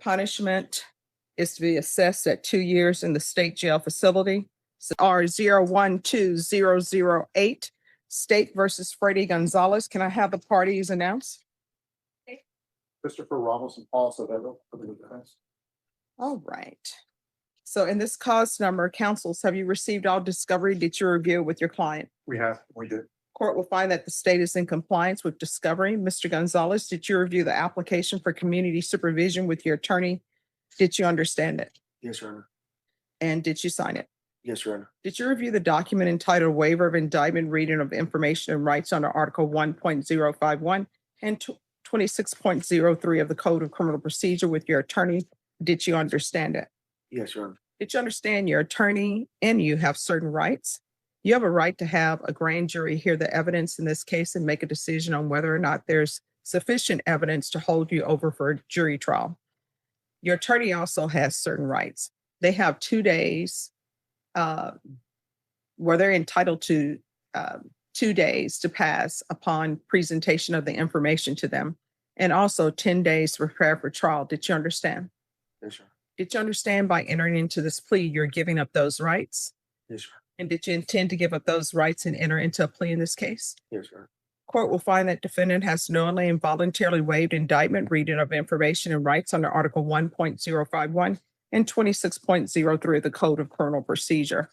Punishment is to be assessed at 2 years in the state jail facility. R 012008, State versus Freddie Gonzalez. Can I have the parties announced? Christopher Ramos and Paul Acevedo for the defense. All right. So in this cause number, counsels, have you received all discovery? Did you review with your client? We did. Court will find that the state is in compliance with discovery. Mr. Gonzalez, did you review the application for community supervision with your attorney? Did you understand it? Yes, Your Honor. And did you sign it? Yes, Your Honor. Did you review the document entitled Waiver of Indictment, Reading of Information and Rights under Article 1.051 and 26.03 of the Code of Criminal Procedure with your attorney? Did you understand it? Yes, Your Honor. Did you understand your attorney and you have certain rights? You have a right to have a grand jury hear the evidence in this case and make a decision on whether or not there's sufficient evidence to hold you over for a jury trial. Your attorney also has certain rights. They have 2 days where they're entitled to 2 days to pass upon presentation of the information to them, and also 10 days to prepare for trial. Did you understand? Yes, Your Honor. Did you understand by entering into this plea, you're giving up those rights? Yes, Your Honor. And did you intend to give up those rights and enter into a plea in this case? Yes, Your Honor. Court will find that defendant has knowingly and voluntarily waived indictment, reading of information and rights under Article 1.051 and 26.03 of the Code of Criminal Procedure.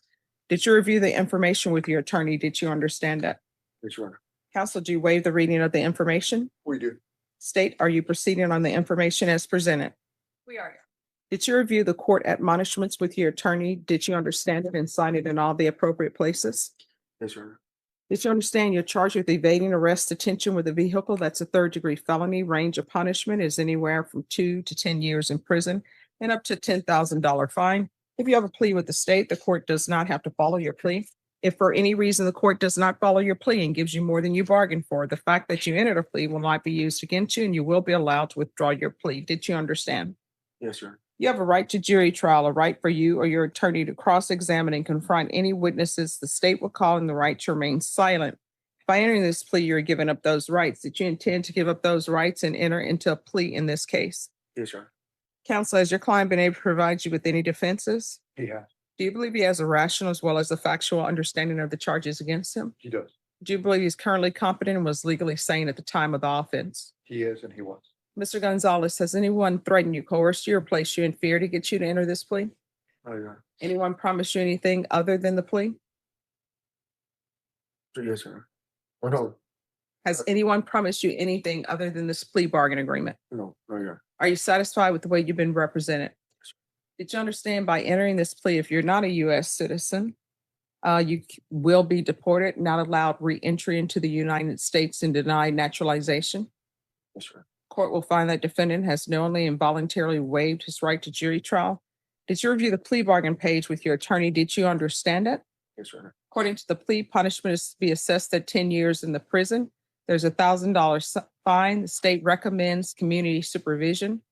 Did you review the information with your attorney? Did you understand that? Yes, Your Honor. Counsel, do you waive the reading of the information? We do. State, are you proceeding on the information as presented? We are. Did you review the court admonishments with your attorney? Did you understand it and sign it in all the appropriate places? Yes, Your Honor. Did you understand you're charged with evading arrest, detention with a vehicle? That's a third-degree felony. Range of punishment is anywhere from 2 to 10 years in prison and up to $10,000 fine. If you have a plea with the state, the court does not have to follow your plea. If for any reason the court does not follow your plea and gives you more than you bargained for, the fact that you entered a plea will not be used against you and you will be allowed to withdraw your plea. Did you understand? Yes, Your Honor. You have a right to jury trial, a right for you or your attorney to cross-examine and confront any witnesses the state will call, and the right to remain silent. By entering this plea, you're giving up those rights. Did you intend to give up those rights and enter into a plea in this case? Yes, Your Honor. Counsel, has your client been able to provide you with any defenses? He has. Do you believe he has a rational as well as a factual understanding of the charges against him? He does. Do you believe he's currently competent and was legally sane at the time of the offense? He is and he was. Mr. Gonzalez, has anyone threatened you, coerced you, or placed you in fear to get you to enter this plea? No, Your Honor. Anyone promised you anything other than the plea? Yes, Your Honor. Or no. Has anyone promised you anything other than this plea bargain agreement? No, Your Honor. Are you satisfied with the way you've been represented? Did you understand by entering this plea, if you're not a U.S. citizen, you will be deported, not allowed re-entry into the United States, and denied naturalization? Yes, Your Honor. Court will find that defendant has knowingly and voluntarily waived his right to jury trial. Did you review the plea bargain page with your attorney? Did you understand it? Yes, Your Honor. According to the plea, punishment is to be assessed at 10 years in the prison. There's a $1,000 fine. The state recommends community supervision.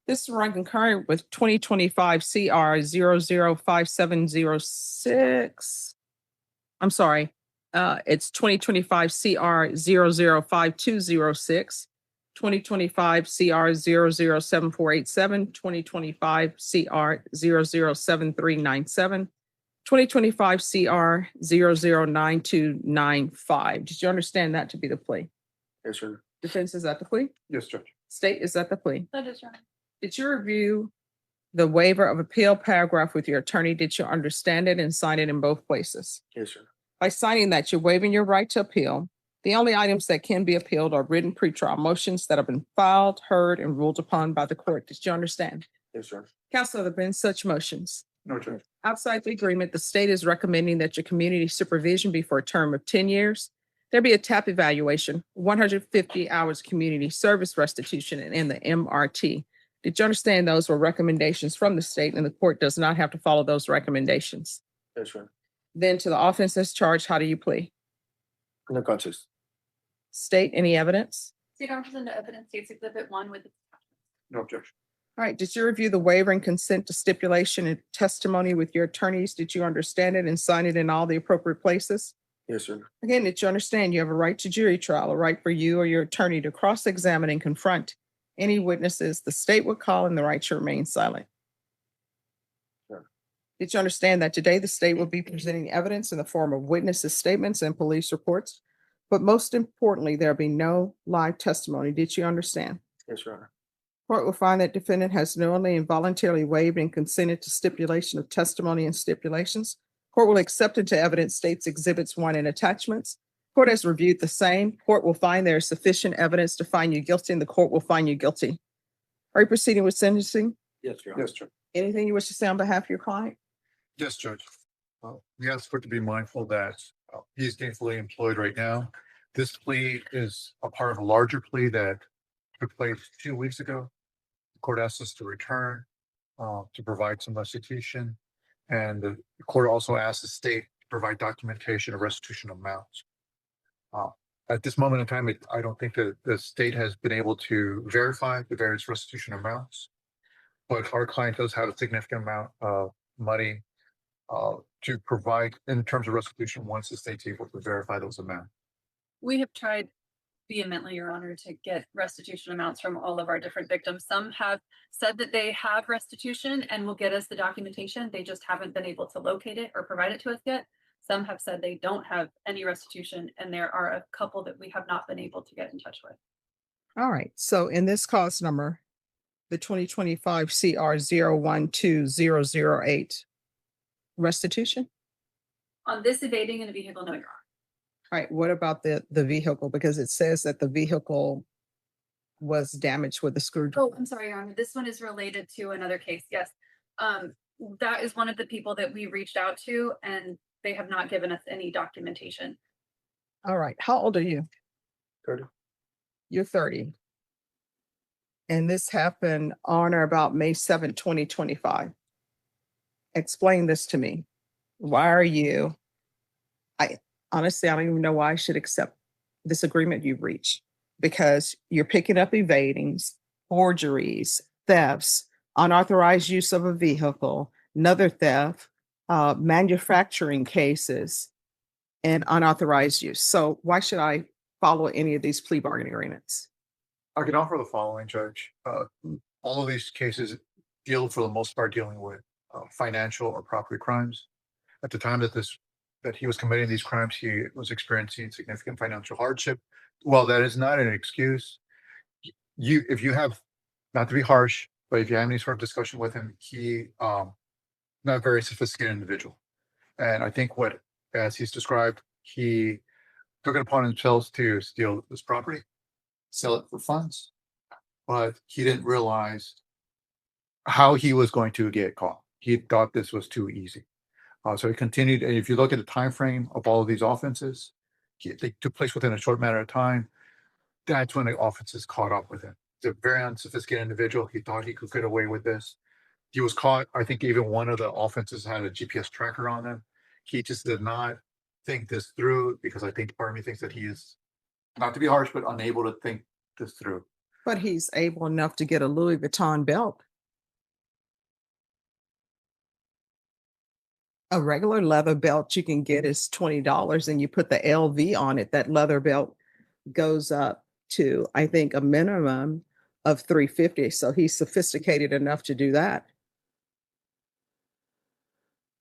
This is run concurrent with 2025 CR 005706. I'm sorry. It's 2025 CR 005206. 2025 CR 007487, 2025 CR 007397, 2025 CR 009295. Did you understand that to be the plea? Yes, Your Honor. Defense, is that the plea? Yes, Judge. State, is that the plea? That is right. Did you review the waiver of appeal paragraph with your attorney? Did you understand it and sign it in both places? Yes, Your Honor. By signing that, you're waiving your right to appeal. The only items that can be appealed are written pretrial motions that have been filed, heard, and ruled upon by the court. Did you understand? Yes, Your Honor. Counsel, have there been such motions? No, Judge. Outside the agreement, the state is recommending that your community supervision be for a term of 10 years. There be a TAP evaluation, 150 hours community service restitution, and the MRT. Did you understand those were recommendations from the state and the court does not have to follow those recommendations? Yes, Your Honor. Then to the offense as charged, how do you plea? No contest. State, any evidence? State offers into evidence states exhibit 1 with its No objection. All right, did you review the waiver and consent to stipulation and testimony with your attorneys? Did you understand it and sign it in all the appropriate places? Yes, Your Honor. Again, did you understand you have a right to jury trial, a right for you or your attorney to cross-examine and confront Any witnesses the state would call and the right to remain silent. Sure. Did you understand that today the state will be presenting evidence in the form of witnesses' statements and police reports? But most importantly, there'll be no live testimony. Did you understand? Yes, Your Honor. Court will find that defendant has knowingly and voluntarily waived and consented to stipulation of testimony and stipulations. Court will accept into evidence states exhibits 1 and attachments. Court has reviewed the same. Court will find there is sufficient evidence to find you guilty and the court will find you guilty. Are you proceeding with sentencing? Yes, Your Honor. Yes, Judge. Anything you wish to say on behalf of your client? Yes, Judge. We ask for it to be mindful that he's gainfully employed right now. This plea is a part of a larger plea that took place 2 weeks ago. The court asked us to return to provide some restitution. And the court also asked the state to provide documentation of restitution amounts. At this moment in time, I don't think that the state has been able to verify the various restitution amounts. But our client does have a significant amount of money to provide in terms of restitution once the state's able to verify those amounts. We have tried vehemently, Your Honor, to get restitution amounts from all of our different victims. Some have said that they have restitution and will get us the documentation. They just haven't been able to locate it or provide it to us yet. Some have said they don't have any restitution, and there are a couple that we have not been able to get in touch with. All right. So in this cause number, the 2025 CR 012008, restitution? On this evading in a vehicle, no, Your Honor. All right. What about the vehicle? Because it says that the vehicle was damaged with a screwdriver. Oh, I'm sorry, Your Honor. This one is related to another case. Yes. That is one of the people that we reached out to, and they have not given us any documentation. All right. How old are you? 30. You're 30. And this happened on or about May 7th, 2025. Explain this to me. Why are you? Honestly, I don't even know why I should accept this agreement you've reached, because you're picking up evadings, forgeries, thefts, unauthorized use of a vehicle, another theft, manufacturing cases, and unauthorized use. So why should I follow any of these plea bargaining agreements? I can offer the following, Judge. All of these cases deal, for the most part, dealing with financial or property crimes. At the time that he was committing these crimes, he was experiencing significant financial hardship. Well, that is not an excuse. If you have, not to be harsh, but if you have any sort of discussion with him, he not a very sophisticated individual. And I think as he's described, he took it upon himself to steal this property, sell it for funds, but he didn't realize how he was going to get caught. He thought this was too easy. So he continued. And if you look at the time frame of all of these offenses, they took place within a short matter of time. That's when the offenses caught up with him. He's a very unsophisticated individual. He thought he could get away with this. He was caught. I think even one of the offenses had a GPS tracker on them. He just did not think this through, because I think part of me thinks that he is, not to be harsh, but unable to think this through. But he's able enough to get a Louis Vuitton belt. A regular leather belt you can get is $20, and you put the LV on it. That leather belt goes up to, I think, a minimum of $350. So he's sophisticated enough to do that.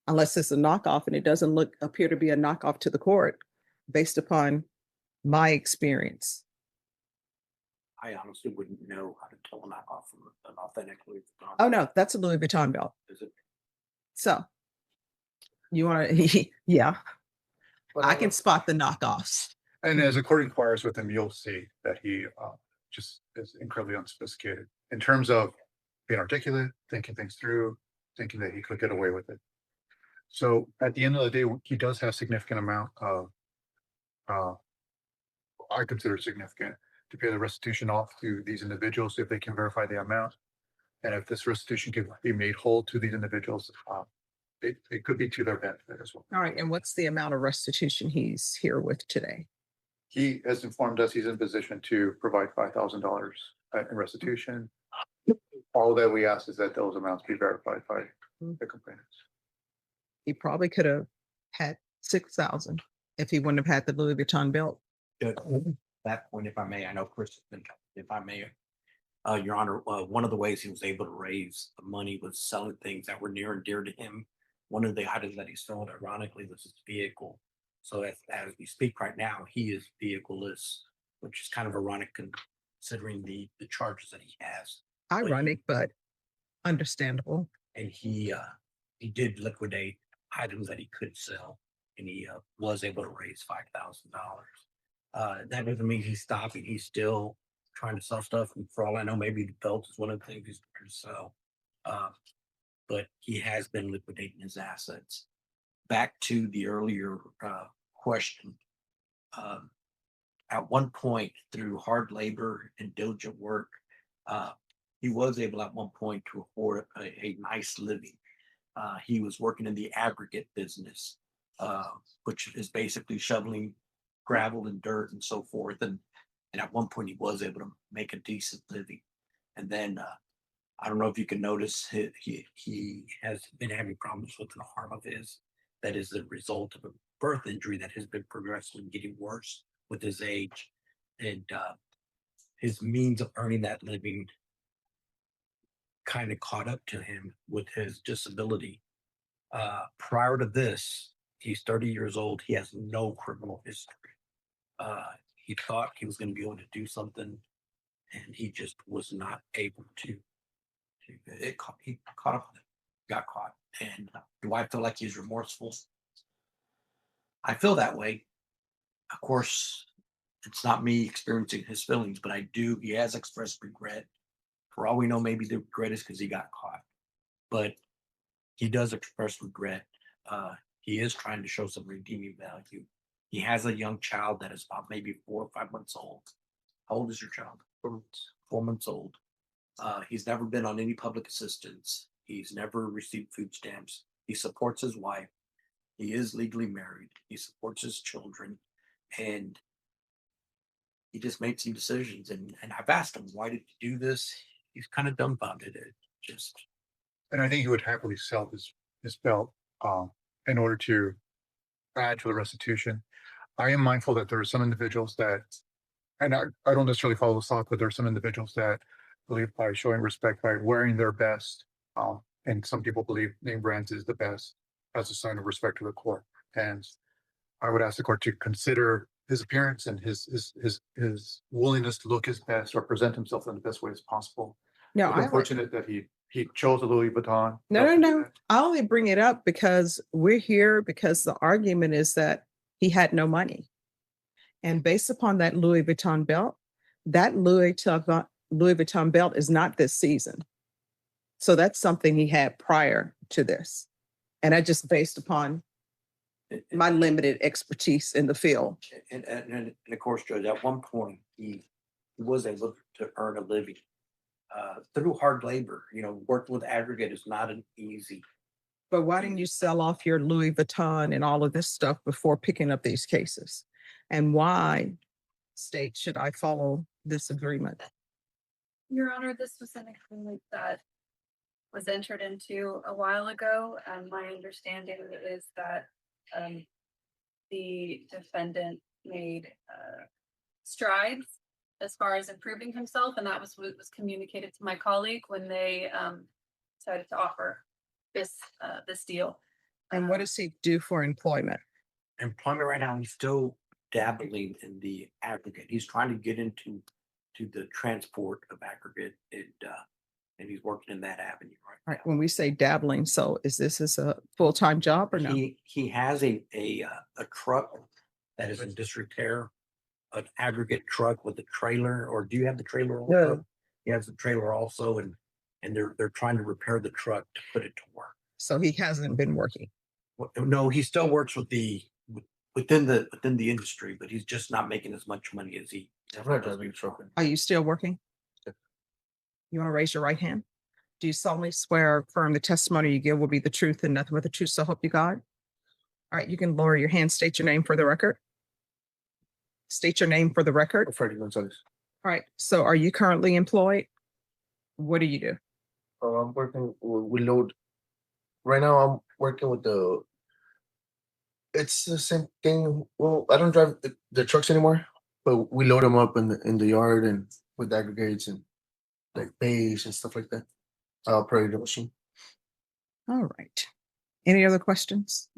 Unless it's a knockoff, and it doesn't appear to be a knockoff to the court, based upon my experience. I honestly wouldn't know how to tell a knockoff from an authentic Louis Vuitton. Oh no, that's a Louis Vuitton belt. Is it? So you want to, yeah, But I can spot the knockoffs. And as the court inquires with him, you'll see that he just is incredibly unsophisticated in terms of being articulate, thinking things through, thinking that he could get away with it. So at the end of the day, he does have significant amount of, I consider significant, to pay the restitution off to these individuals if they can verify the amount. And if this restitution can be made whole to these individuals, it could be to their benefit as well. All right. And what's the amount of restitution he's here with today? He has informed us he's in position to provide $5,000 in restitution. All that we ask is that those amounts be verified by the complainants. He probably could have had 6,000 if he wouldn't have had the Louis Vuitton belt. At that point, if I may, I know Chris, if I may, Your Honor, one of the ways he was able to raise the money was selling things that were near and dear to him. One of the items that he sold, ironically, was his vehicle. So as we speak right now, he is vehicleless, which is kind of ironic considering the charges that he has. Ironic, but understandable. And he did liquidate items that he could sell, and he was able to raise $5,000. That doesn't mean he's stopping. He's still trying to sell stuff, and for all I know, maybe the belt is one of the things he's trying to sell. But he has been liquidating his assets. Back to the earlier question. At one point, through hard labor and diligent work, he was able at one point to afford a nice living. He was working in the aggregate business, which is basically shoveling gravel and dirt and so forth. And at one point, he was able to make a decent living. And then I don't know if you can notice, he has been having problems with an arm of his that is the result of a birth injury that has been progressively getting worse with his age. And his means of earning that living kind of caught up to him with his disability. Prior to this, he's 30 years old. He has no criminal history. He thought he was going to be able to do something, and he just was not able to. He caught up with it, got caught. And do I feel like he's remorseful? I feel that way. Of course, it's not me experiencing his feelings, but I do. He has expressed regret. For all we know, maybe the regret is because he got caught. But he does express regret. He is trying to show some redeeming value. He has a young child that is about maybe 4 or 5 months old. How old is your child? 4 months. 4 months old. He's never been on any public assistance. He's never received food stamps. He supports his wife. He is legally married. He supports his children. And he just made some decisions. And I've asked him, why did you do this? He's kind of dumbfounded. And I think he would happily sell his belt in order to add to the restitution. I am mindful that there are some individuals that, and I don't necessarily follow the thought, but there are some individuals that believe by showing respect by wearing their best, and some people believe name brands is the best as a sign of respect to the court. And I would ask the court to consider his appearance and his willingness to look his best or present himself in the best way as possible. No, It's unfortunate that he chose a Louis Vuitton. no. I only bring it up because we're here because the argument is that he had no money. And based upon that Louis Vuitton belt, that Louis Vuitton belt is not this season. So that's something he had prior to this. And I just based upon my limited expertise in the field. And of course, Judge, at one point, he was able to earn a living through hard labor. Working with aggregate is not an easy. But why didn't you sell off your Louis Vuitton and all of this stuff before picking up these cases? And why, state, should I follow this agreement? Your Honor, this was an agreement that was entered into a while ago, and my understanding is that the defendant made strides as far as improving himself, and that was what was communicated to my colleague when they decided to offer this deal. And what does he do for employment? Employment right now, he's still dabbling in the aggregate. He's trying to get into the transport of aggregate, and he's working in that avenue All right right, when we say dabbling, so is this a full-time job or no? He has a truck that is in disrepair, an aggregate truck with a trailer. Or do you have the trailer also? No. He has the trailer also, and they're trying to repair the truck to put it to work. So he hasn't been working. No, he still works within the industry, but he's just not making as much money as he. Are you still working? You want to raise your right hand? Do you solemnly swear or affirm the testimony you give will be the truth and nothing but the truth, so help you God? All right, you can lower your hand, state your name for the record. State your name for the record. Freddie Gonzalez. All right, so are you currently employed? What do you do? I'm working with load. Right now, I'm working with it's the same thing. Well, I don't drive the trucks anymore, but we load them up in the yard and with aggregates, and like base and stuff like that. Operate the machine. All right. Any other questions?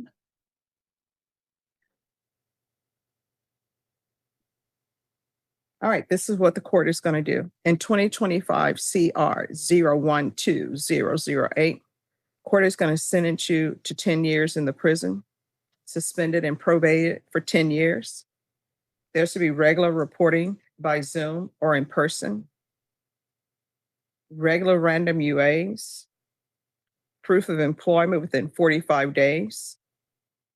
All right, this is what the court is going to do. In 2025 CR 012008, court is going to sentence you to 10 years in the prison, suspended and probated for 10 years. There's to be regular reporting by Zoom or in person, regular random UAs, proof of employment within 45 days,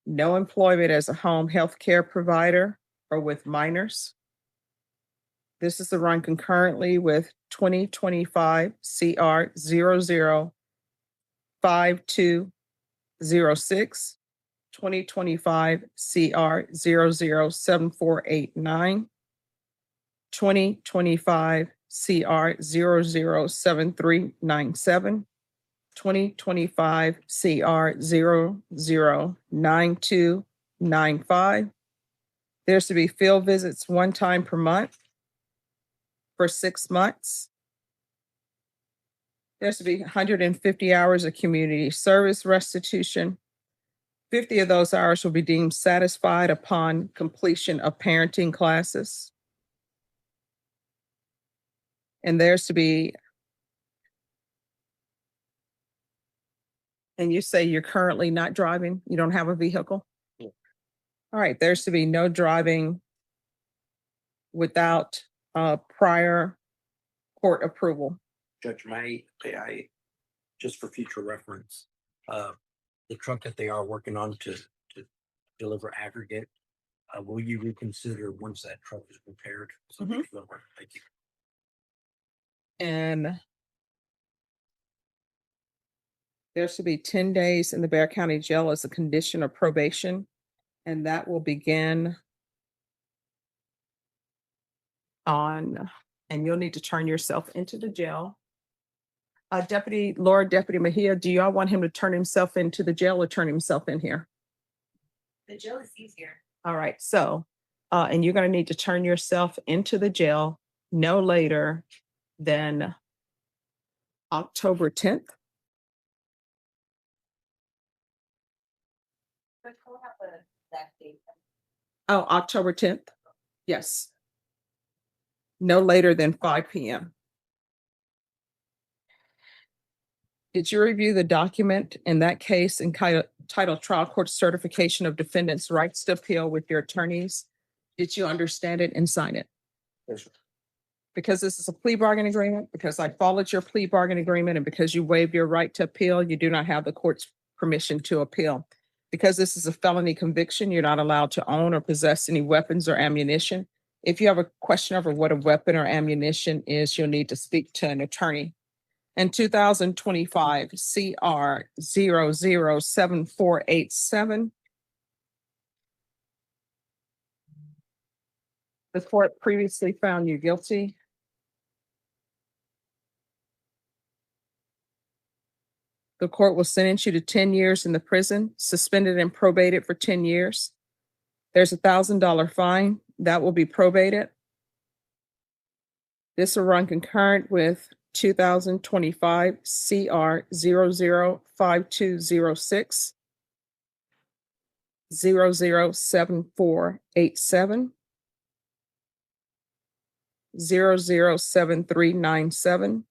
no employment as a home health care provider or with minors. This is to run concurrently with 2025 CR 005206, 2025 CR 007489, 2025 CR 007397, 2025 CR 009295. There's to be field visits one time per month for 6 months. There's to be 150 hours of community service restitution. 50 of those hours will be deemed satisfied upon completion of parenting classes. And there's to be, and you say you're currently not driving, you don't have a vehicle? No. All right, there's to be no driving without prior court approval. Judge, I, just for future reference, the truck that they are working on to deliver aggregate, will you reconsider once that truck is prepared? So Mhm. Thank you. And there's to be 10 days in the Bear County Jail as a condition of probation, and that will begin on, and you'll need to turn yourself into the jail. Deputy Mejia, do y'all want him to turn himself into the jail or turn himself in here? The jail is easier. All right, so, and you're gonna need to turn yourself into the jail no later than October 10th. Oh, October 10th? Yes. No later than 5 p.m. Did you review the document in that case entitled Trial Court Certification of Defendant's Rights to Appeal with your attorneys? Did you understand it and sign it? Yes, sir. Because this is a plea bargain agreement, because I followed your plea bargain agreement, and because you waived your right to appeal, you do not have the court's permission to appeal. Because this is a felony conviction, you're not allowed to own or possess any weapons or ammunition. If you have a question over what a weapon or ammunition is, you'll need to speak to an attorney. In 2025 CR 007487, the court previously found you guilty The court will sentence you to 10 years in the prison, suspended and probated for 10 years. There's $1,000 fine that will be probated. This will run concurrent with 2025 CR 005206, 007487, 007397,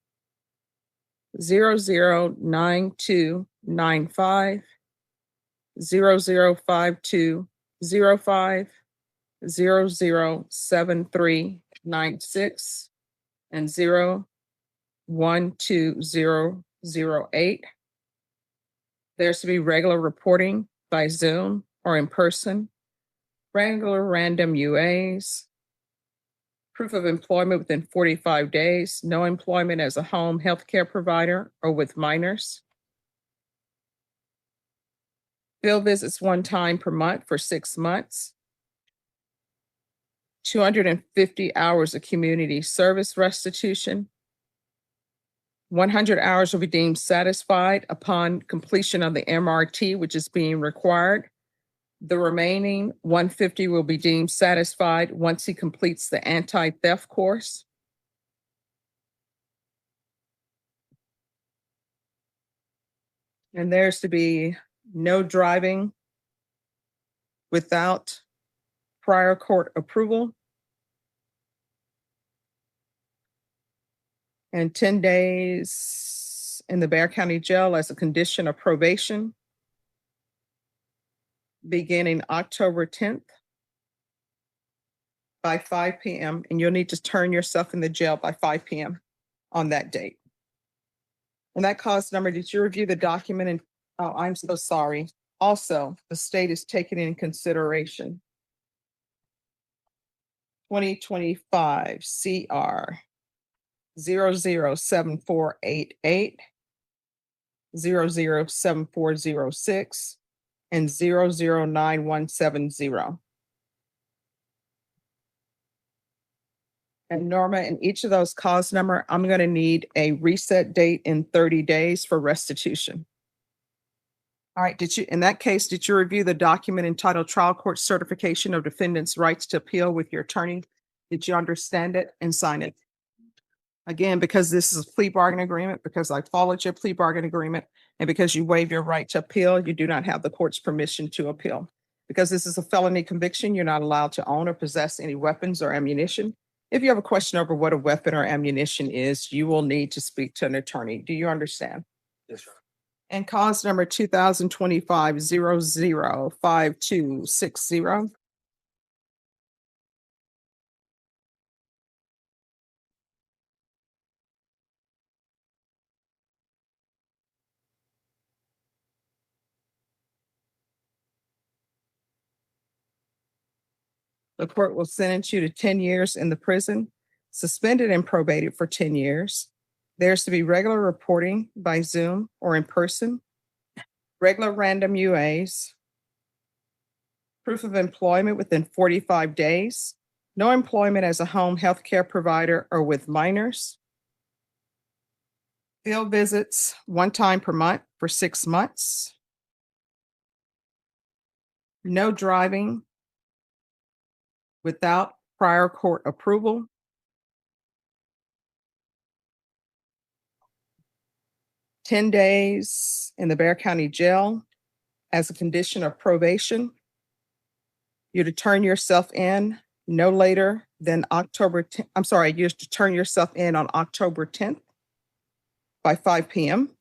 009295, 005205, 007396, and 012008. There's to be regular reporting by Zoom or in person, regular random UAs, proof of employment within 45 days, no employment as a home healthcare provider or with minors. Field visits one time per month for 6 months. 250 hours of community service restitution. 100 hours will be deemed satisfied upon completion of the MRT, which is being required. The remaining 150 will be deemed satisfied once he completes the anti-theft course. And there's to be no driving without prior court approval. And 10 days in the Bear County Jail as a condition of probation beginning October 10th by 5 p.m. And you'll need to turn yourself in the jail by 5 p.m. on that date. And that cause number, did you review the document? And oh, I'm so sorry. Also, the state is taking in consideration 2025 CR 007488, 007406, and 009170. And Norma, in each of those cause number, I'm going to need a reset date in 30 days for restitution. All right, in that case, did you review the document entitled Trial Court Certification of Defendant's Rights to Appeal with your attorney? Did you understand it and sign it? Again, because this is a plea bargain agreement, because I followed your plea bargain agreement, and because you waive your right to appeal, you do not have the court's permission to appeal. Because this is a felony conviction, you're not allowed to own or possess any weapons or ammunition. If you have a question over what a weapon or ammunition is, you will need to speak to an attorney. Do you understand? Yes, sir. And cause number 2025-005260. The court will sentence you to 10 years in the prison, suspended and probated for 10 years. There's to be regular reporting by Zoom or in person, regular random UAs, proof of employment within 45 days, no employment as a home health care provider or with minors, field visits 1 time per month for 6 months, no driving without prior court approval, $10 days in the Bear County Jail as a condition of probation. You're to turn yourself in no later than October 10th. I'm sorry, you're to turn yourself in on October 10th by 5 p.m.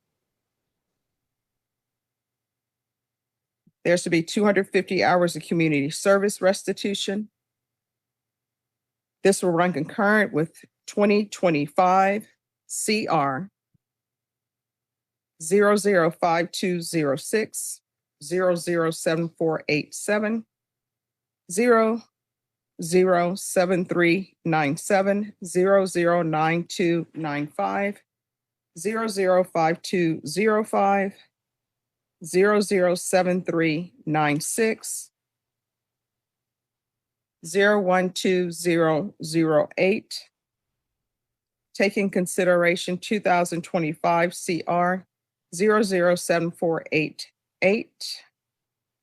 There's to be 250 hours of community service restitution. This will run concurrent with 2025 CR 005206, 007487, 007397, 009295, 005205, 007396, 012008. Taking consideration 2025 CR 007488,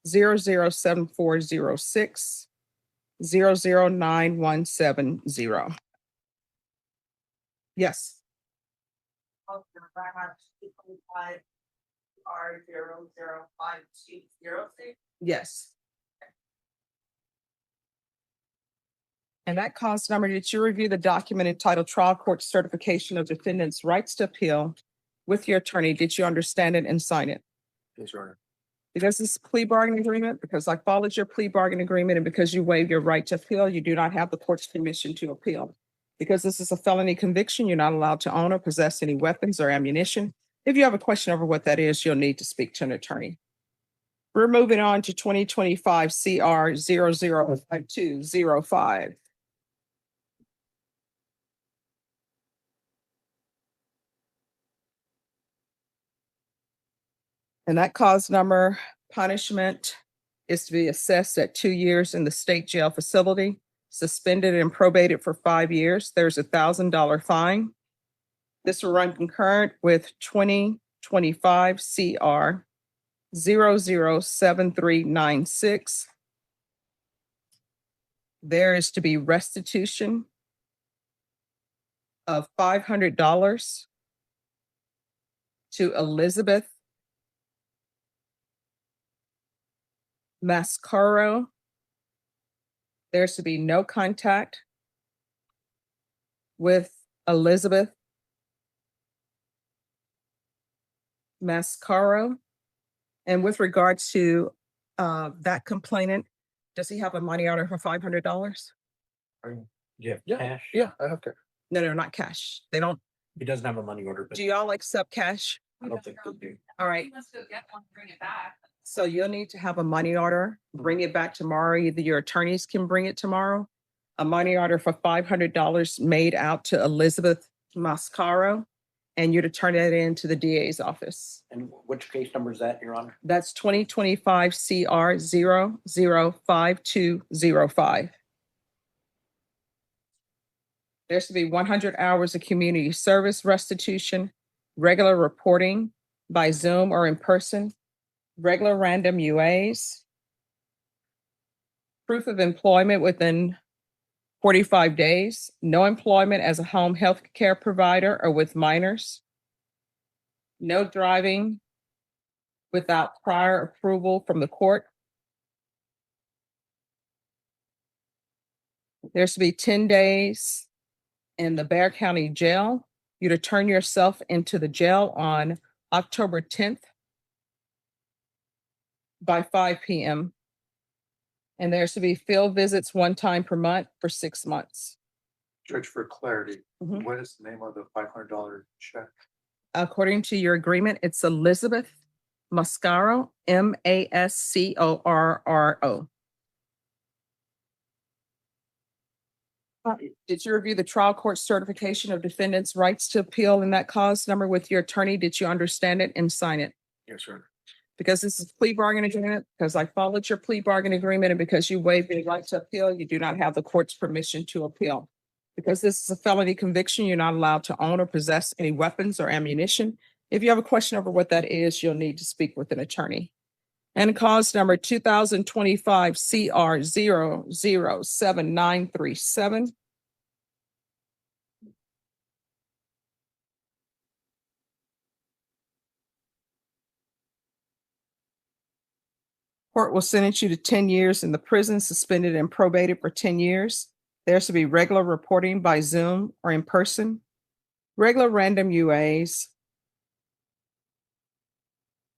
007406, 009170. Yes. Yes. And that cause number, did you review the document entitled Trial Court Certification of Defendant's Rights to Appeal with your attorney? Did you understand it and sign it? Yes, Your Honor. Because this is a plea bargain agreement, because I followed your plea bargain agreement, and because you waived your right to appeal, you do not have the court's permission to appeal. Because this is a felony conviction, you're not allowed to own or possess any weapons or ammunition. If you have a question over what that is, you'll need to speak to an attorney. We're moving on to 2025 CR 005205. And that cause number punishment is to be assessed at 2 years in the state jail facility, suspended and probated for 5 years. There's a $1,000 fine. This will run concurrent with 2025 CR 007396. There is to be restitution of $500 to Elizabeth Mascaro. There's to be no contact with Elizabeth Mascaro. And with regards to that complainant, does he have a money order for $500? Do you have Yeah, cash? yeah, I have to. No, not cash. They don't. He doesn't have a money order, but Do y'all accept cash? I don't think they do. All right. Let's go get one, bring it back. So you'll need to have a money order, bring it back tomorrow. Either your attorneys can bring it tomorrow. A money order for $500 made out to Elizabeth Mascaro. And you're to turn it in to the DA's office. And which case number is that, Your Honor? That's 2025 CR 005205. There's to be 100 hours of community service restitution, regular reporting by Zoom or in person, regular random UAs, proof of employment within 45 days, no employment as a home health care provider or with minors, no driving without prior approval from the court. There's to be 10 days in the Bexar County Jail. You to turn yourself into the jail on October 10th by 5 p.m. And there's to be field visits one time per month for 6 months. Judge, for clarity, Mhm. what is the name of the $500 check? According to your agreement, it's Elizabeth Mascaro, Mascorro. Did you review the trial court certification of defendants' rights to appeal in that cause number with your attorney? Did you understand it and sign it? Yes, sir. Because this is plea bargain agreement, because I followed your plea bargain agreement, and because you waived your right to appeal, you do not have the court's permission to appeal. Because this is a felony conviction, you're not allowed to own or possess any weapons or ammunition. If you have a question over what that is, you'll need to speak with an attorney. And cause number 2025 CR 007937. Court will sentence you to 10 years in the prison, suspended and probated for 10 years. There's to be regular reporting by Zoom or in person, regular random UAs,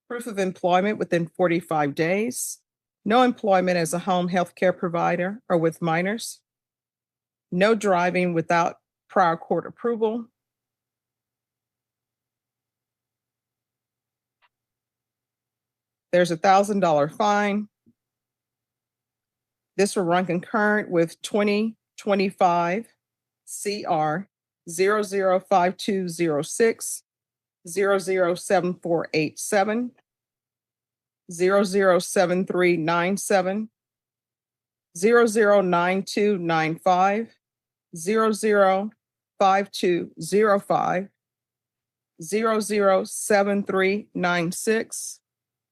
proof of employment within 45 days, no employment as a home health care provider or with minors, no driving without prior court approval, there's a $1,000 fine. This will run concurrent with 2025 CR 005206, 007487, 007397, 009295, 005205, 007396,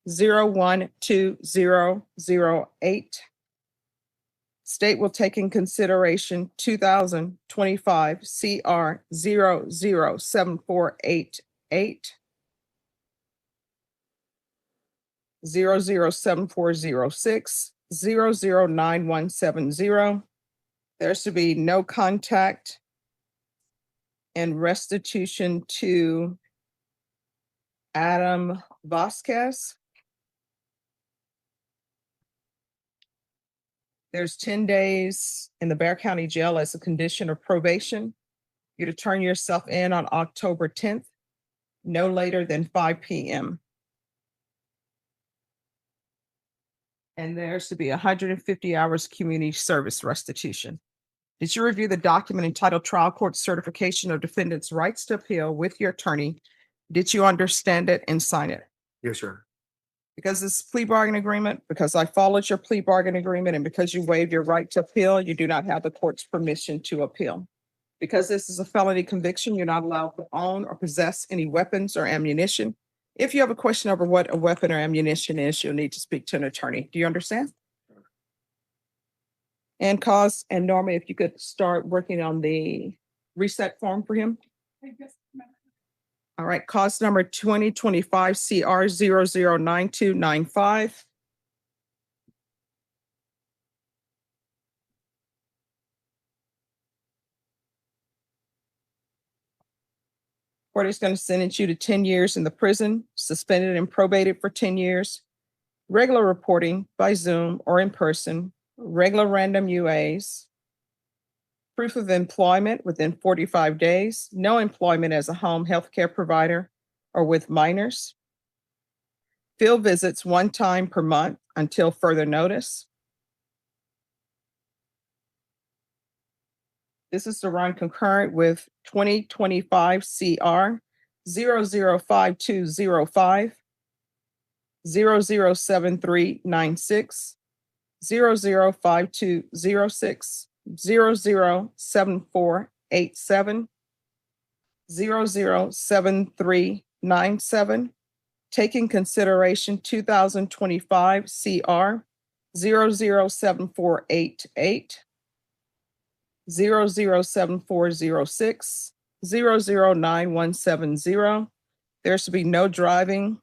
012008. State will take in consideration 2025 CR 007488, 007406, 009170. There's to be no contact and restitution to Adam Vasquez. There's 10 days in the Bexar County Jail as a condition of probation. You're to turn yourself in on October 10th, no later than 5 p.m. And there's to be 150 hours community service restitution. Did you review the document entitled Trial Court Certification of Defendants' Rights to Appeal with your attorney? Did you understand it and sign it? Yes, sir. Because this is plea bargain agreement, because I followed your plea bargain agreement, and because you waived your right to appeal, you do not have the court's permission to appeal. Because this is a felony conviction, you're not allowed to own or possess any weapons or ammunition. If you have a question over what a weapon or ammunition is, you'll need to speak to an attorney. Do you understand? And cause, and Norma, if you could start working on the reset form for him. All right, cause number 2025 CR 009295. Court is going to sentence you to 10 years in the prison, suspended and probated for 10 years, regular reporting by Zoom or in person, regular random UAs, proof of employment within 45 days, no employment as a home healthcare provider or with minors, field visits 1 time per month until further notice. This is to run concurrent with 2025 CR 005205, 007396, 005206, 007487, 007397, taking consideration 2025 CR 007488, 007406, 009170. There's to be no driving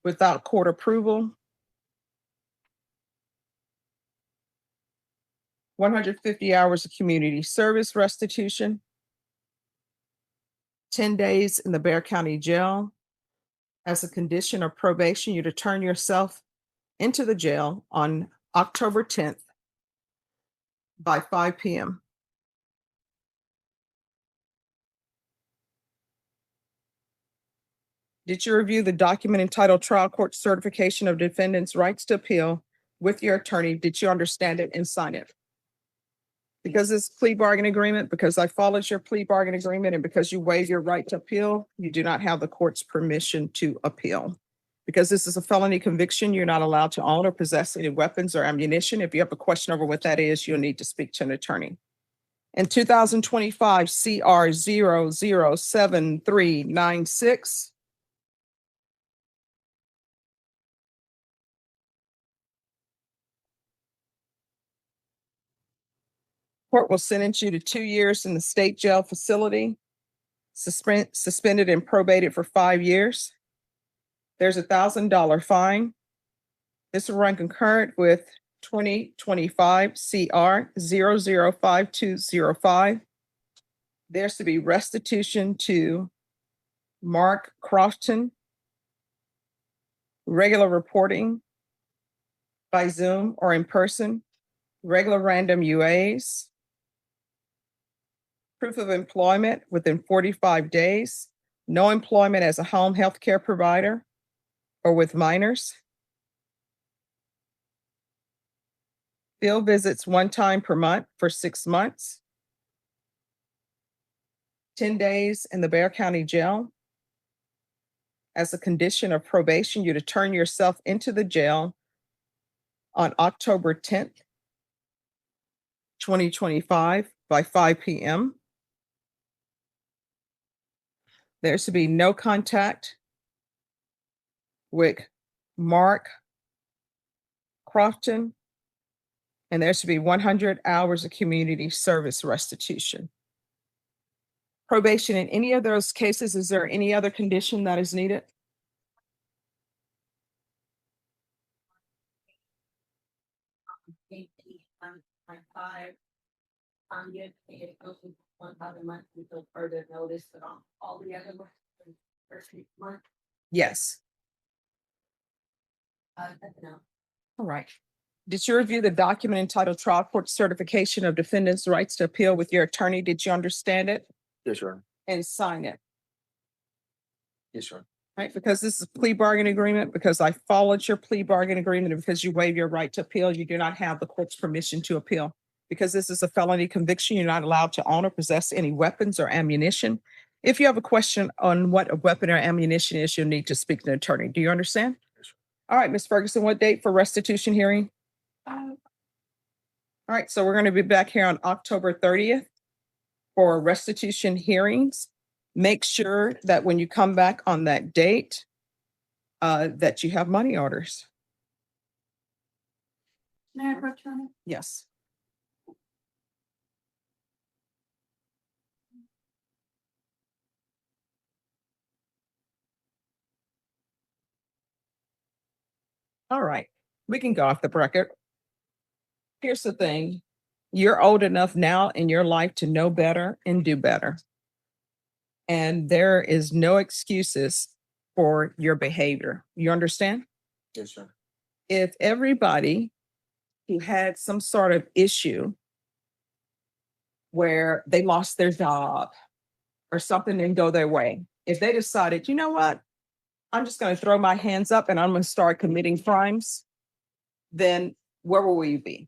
without court approval. 150 hours of community service restitution. 10 days in the Bear County Jail. As a condition of probation, you to turn yourself into the jail on October 10th by 5 p.m. Did you review the document entitled Trial Court Certification of Defendant's Rights to Appeal with your attorney? Did you understand it and sign it? Because it's plea bargain agreement, because I followed your plea bargain agreement, and because you waive your right to appeal, you do not have the court's permission to appeal. Because this is a felony conviction, you're not allowed to own or possess any weapons or ammunition. If you have a question over what that is, you'll need to speak to an attorney. In 2025 CR 007396, court will sentence you to 2 years in the state jail facility, suspended and probated for 5 years. There's $1,000 fine. This will run concurrent with 2025 CR 005205. There's to be restitution to Mark Crofton, regular reporting by Zoom or in person, regular random UAs, proof of employment within 45 days, no employment as a home healthcare provider or with minors, field visits 1 time per month for 6 months, 10 days in the Bear County Jail. As a condition of probation, you to turn yourself into the jail on October 10th, 2025 by 5 p.m. There's to be no contact with Mark Crofton, and there should be 100 hours of community service restitution. Probation in any of those cases, is there any other condition that is needed? Get it open 1 other month until further notice, but on all the other ones, first month, Yes. no. All right. Did you review the document entitled Trial Court Certification of Defendant's Rights to Appeal with your attorney? Did you understand it Yes, Your Honor. and sign it? Yes, Your Honor. Right, because this is a plea bargain agreement, because I followed your plea bargain agreement, and because you waive your right to appeal, you do not have the court's permission to appeal. Because this is a felony conviction, you're not allowed to own or possess any weapons or ammunition. If you have a question on what a weapon or ammunition is, you'll need to speak to an attorney. Do you understand? Yes, All right, Ms. Ferguson, what date for restitution hearing? All right, so we're going to be back here on October 30th for restitution hearings. Make sure that when you come back on that date, that you have money orders. May I approach on it? Yes. All right, we can go off the record. Here's the thing. You're old enough now in your life to know better and do better. And there is no excuses for your behavior. You understand? Yes, sir. If everybody who had some sort of issue where they lost their job or something didn't go their way, if they decided, you know what, I'm just going to throw my hands up and I'm going to start committing crimes, then where will we be?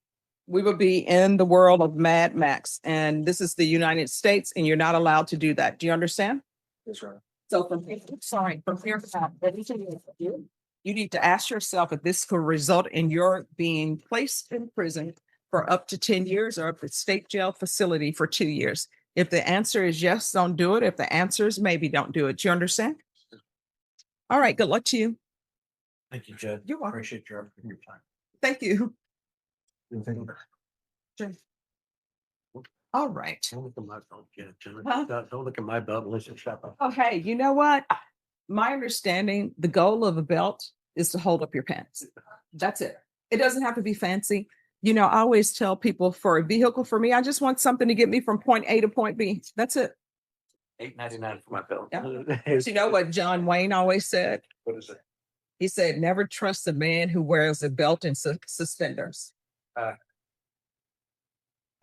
We will be in the world of Mad Max. And this is the United States, and you're not allowed to do that. Do you understand? Yes, sir. So from here, sorry, from here, everything you do, you need to ask yourself if this could result in your being placed in prison for up to 10 years or up to state jail facility for 2 years. If the answer is yes, don't do it. If the answer is maybe, don't do it. Do you understand? All right, good luck to you. Thank you, Judge. You're welcome. Appreciate your time. Thank you. Anything? Sure. All right. Don't look at my belt, Judge. Huh? Don't look at my belt unless it's shut up. Oh, hey, you know what? My understanding, the goal of a belt is to hold up your pants. That's it. It doesn't have to be fancy. You know, I always tell people for a vehicle, for me, I just want something to get me from point A to point B. That's it. $8.99 for my belt. Yeah. You know what John Wayne always said? What is it? He said, never trust a man who wears a belt and suspenders.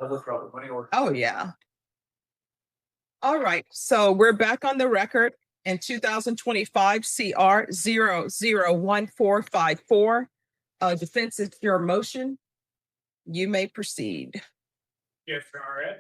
Other problem, money order. Oh, yeah. All right. So we're back on the record in 2025 CR 001454. Defense is your motion. You may proceed. Yes, sir. All right.